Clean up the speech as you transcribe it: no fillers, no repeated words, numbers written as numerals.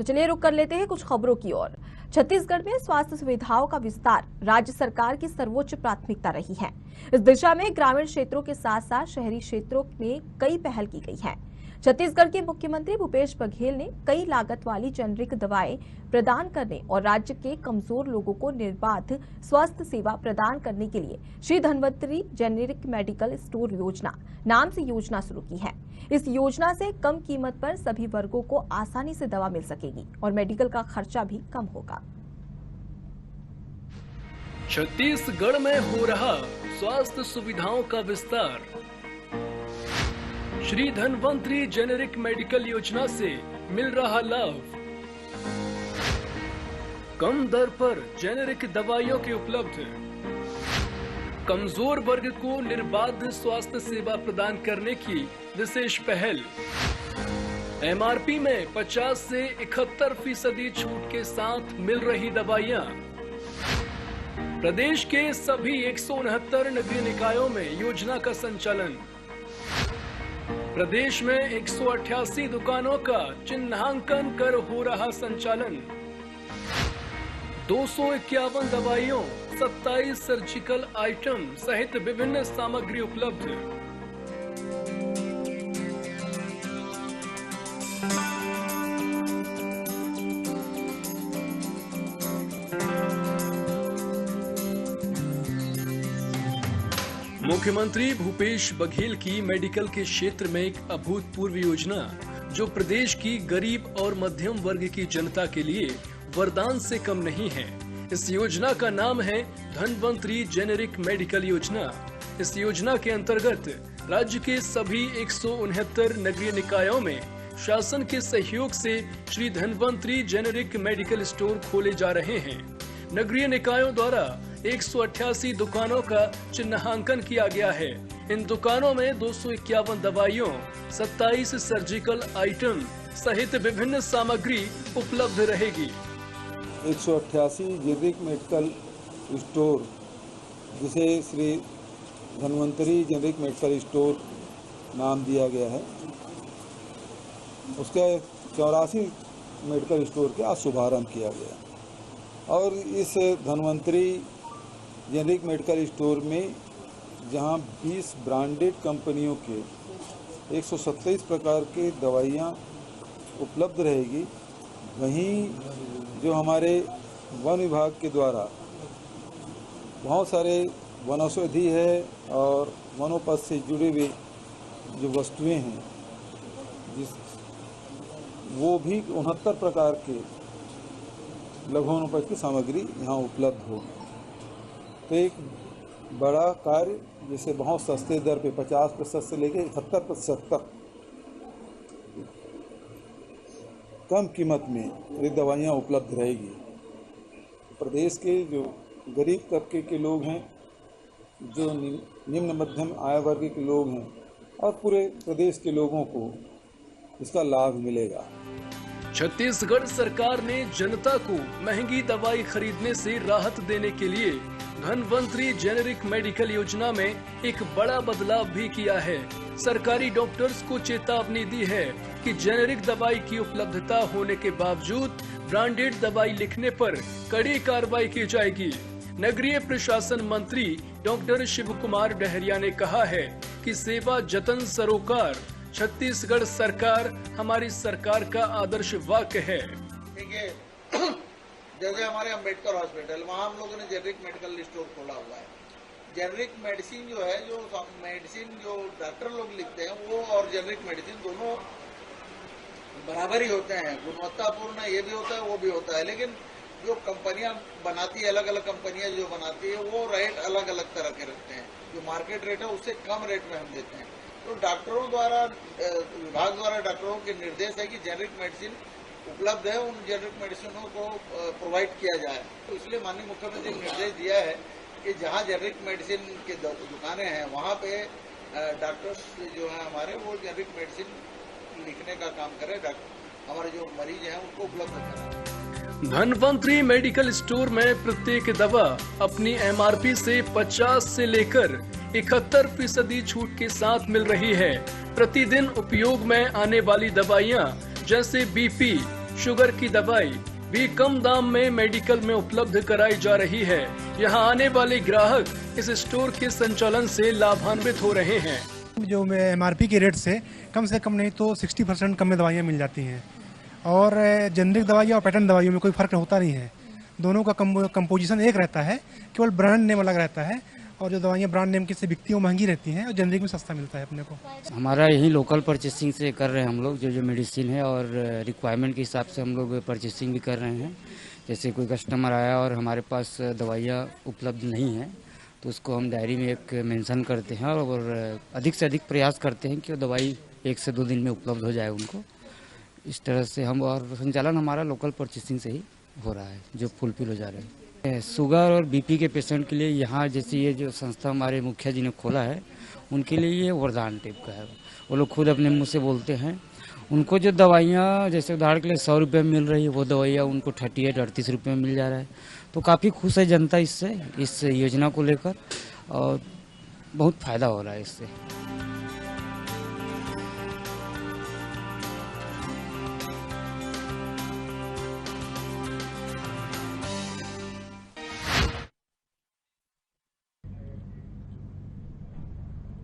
तो चलिए रुक कर लेते हैं कुछ खबरों की ओर। छत्तीसगढ़ में स्वास्थ्य सुविधाओं का विस्तार राज्य सरकार की सर्वोच्च प्राथमिकता रही है। इस दिशा में ग्रामीण क्षेत्रों के साथ साथ शहरी क्षेत्रों में कई पहल की गई है। छत्तीसगढ़ के मुख्यमंत्री भूपेश बघेल ने कई लागत वाली जेनरिक दवाएं प्रदान करने और राज्य के कमजोर लोगों को निर्बाध स्वास्थ्य सेवा प्रदान करने के लिए Shri Dhanvantari generic medical store योजना नाम से योजना शुरू की है। इस योजना से कम कीमत पर सभी वर्गों को आसानी से दवा मिल सकेगी और मेडिकल का खर्चा भी कम होगा। छत्तीसगढ़ में हो रहा स्वास्थ्य सुविधाओं का विस्तार। श्री धन्वंतरी जेनेरिक मेडिकल योजना से मिल रहा लाभ। कम दर पर जेनेरिक दवाइयों के उपलब्ध। कमजोर वर्ग को निर्बाध स्वास्थ्य सेवा प्रदान करने की विशेष पहल। एमआरपी में 50 से 71% छूट के साथ मिल रही दवाइयां। प्रदेश के सभी 169 नगरीय निकायों में योजना का संचालन। प्रदेश में 188 दुकानों का चिन्हांकन कर हो रहा संचालन। 251 दवाइयों, 27 सर्जिकल आइटम सहित विभिन्न सामग्री उपलब्ध। मुख्यमंत्री भूपेश बघेल की मेडिकल के क्षेत्र में एक अभूतपूर्व योजना जो प्रदेश की गरीब और मध्यम वर्ग की जनता के लिए वरदान से कम नहीं है। इस योजना का नाम है धन्वंतरी जेनेरिक मेडिकल योजना। इस योजना के अंतर्गत राज्य के सभी 169 नगरीय निकायों में शासन के सहयोग से Shri Dhanvantari generic medical store खोले जा रहे हैं। नगरीय निकायों द्वारा 188 दुकानों का चिन्हांकन किया गया है। इन दुकानों में 251 दवाइयों, 27 सर्जिकल आइटम सहित विभिन्न सामग्री उपलब्ध रहेगी। 188 जेनेरिक मेडिकल स्टोर, जिसे Shri Dhanvantari generic medical store नाम दिया गया है, उसके 84 मेडिकल स्टोर का शुभारंभ किया गया और इस धन्वंतरी जेनेरिक मेडिकल स्टोर में जहां 20 ब्रांडेड कंपनियों के 127 प्रकार के दवाइयां उपलब्ध रहेगी, वहीं जो हमारे वन विभाग के द्वारा बहुत सारे वनौषधि है और वनोपज से जुड़े हुए जो वस्तुएं हैं, वो भी 69 प्रकार के लघु वनोपज की सामग्री यहाँ उपलब्ध होगी। तो एक बड़ा कार्य जिसे बहुत सस्ते दर पे 50% से लेकर 71% तक कम कीमत में ये दवाइयाँ उपलब्ध रहेगी। प्रदेश के जो गरीब तबके के लोग हैं, जो निम्न मध्यम आय वर्ग के लोग हैं और पूरे प्रदेश के लोगों को इसका लाभ मिलेगा। छत्तीसगढ़ सरकार ने जनता को महंगी दवाई खरीदने से राहत देने के लिए धन्वंतरी जेनेरिक मेडिकल योजना में एक बड़ा बदलाव भी किया है। सरकारी डॉक्टर्स को चेतावनी दी है कि जेनेरिक दवाई की उपलब्धता होने के बावजूद ब्रांडेड दवाई लिखने पर कड़ी कार्रवाई की जाएगी। नगरीय प्रशासन मंत्री डॉक्टर शिव कुमार डहरिया ने कहा है कि सेवा जतन सरोकार छत्तीसगढ़ सरकार हमारी सरकार का आदर्श वाक्य है। देखिए, जैसे हमारे अम्बेडकर हॉस्पिटल, वहाँ हम लोगों ने जेनेरिक मेडिकल स्टोर खोला हुआ है। जेनेरिक मेडिसिन जो है, जो मेडिसिन जो डॉक्टर लोग लिखते हैं, वो और जेनेरिक मेडिसिन दोनों बराबर ही होते हैं। गुणवत्तापूर्ण ये भी होता है, वो भी होता है, लेकिन जो कंपनियां बनाती है, अलग अलग कंपनियां जो बनाती है, वो रेट अलग अलग तरह के रखते हैं। जो मार्केट रेट है उससे कम रेट में हम देते हैं। तो डॉक्टरों द्वारा, विभाग द्वारा डॉक्टरों के निर्देश है कि जेनेरिक मेडिसिन उपलब्ध है, उन जेनेरिक मेडिसिनों को प्रोवाइड किया जाए। तो इसलिए माननीय मुख्यमंत्री ने निर्देश दिया है कि जहाँ जेनेरिक मेडिसिन के दुकानें हैं, वहाँ पे डॉक्टर्स जो हैं हमारे, वो जेनेरिक मेडिसिन लिखने का काम करें, हमारे जो मरीज हैं उनको उपलब्ध कराएं। धन्वंतरी मेडिकल स्टोर में प्रत्येक दवा अपनी एमआरपी से 50 से लेकर 71% छूट के साथ मिल रही है। प्रतिदिन उपयोग में आने वाली दवाइयाँ जैसे बीपी, शुगर की दवाई भी कम दाम में मेडिकल में उपलब्ध कराई जा रही है। यहाँ आने वाले ग्राहक इस स्टोर के संचालन से लाभान्वित हो रहे हैं। जो MRP के रेट से कम नहीं तो 60% कम में दवाइयाँ मिल जाती हैं और जेनरिक दवाइयाँ और पैटर्न दवाइयों में कोई फर्क होता नहीं है। दोनों का कंपोजिशन एक रहता है, केवल ब्रांड नेम अलग रहता है और जो दवाइयाँ ब्रांड नेम की से बिकती हैं वो महंगी रहती हैं और जेनरिक में सस्ता मिलता है अपने को। हमारा यही लोकल परचेसिंग से कर रहे हैं हम लोग, जो मेडिसिन है और रिक्वायरमेंट के हिसाब से हम लोग परचेसिंग भी कर रहे हैं। जैसे कोई कस्टमर आया और हमारे पास दवाइयाँ उपलब्ध नहीं है तो उसको हम डायरी में एक मेंशन करते हैं और अधिक से अधिक प्रयास करते हैं कि वो दवाई 1 से 2 दिन में उपलब्ध हो जाए उनको। इस तरह से हम और संचालन हमारा लोकल परचेसिंग से ही हो रहा है, जो फुलफिल हो जा रहे हैं। शुगर और BP के पेशेंट के लिए यहाँ जैसे ये जो संस्था हमारे मुखिया जी ने खोला है, उनके लिए ये वरदान टाइप का है। वो लोग खुद अपने मुँह से बोलते हैं। उनको जो दवाइयाँ जैसे उदाहरण के लिए 100 रुपये में मिल रही है, वो दवाइयाँ उनको 38-38 रुपये में मिल जा रहा है। तो काफ़ी खुश है जनता इससे, इस योजना को लेकर, और बहुत फ़ायदा हो रहा है इससे।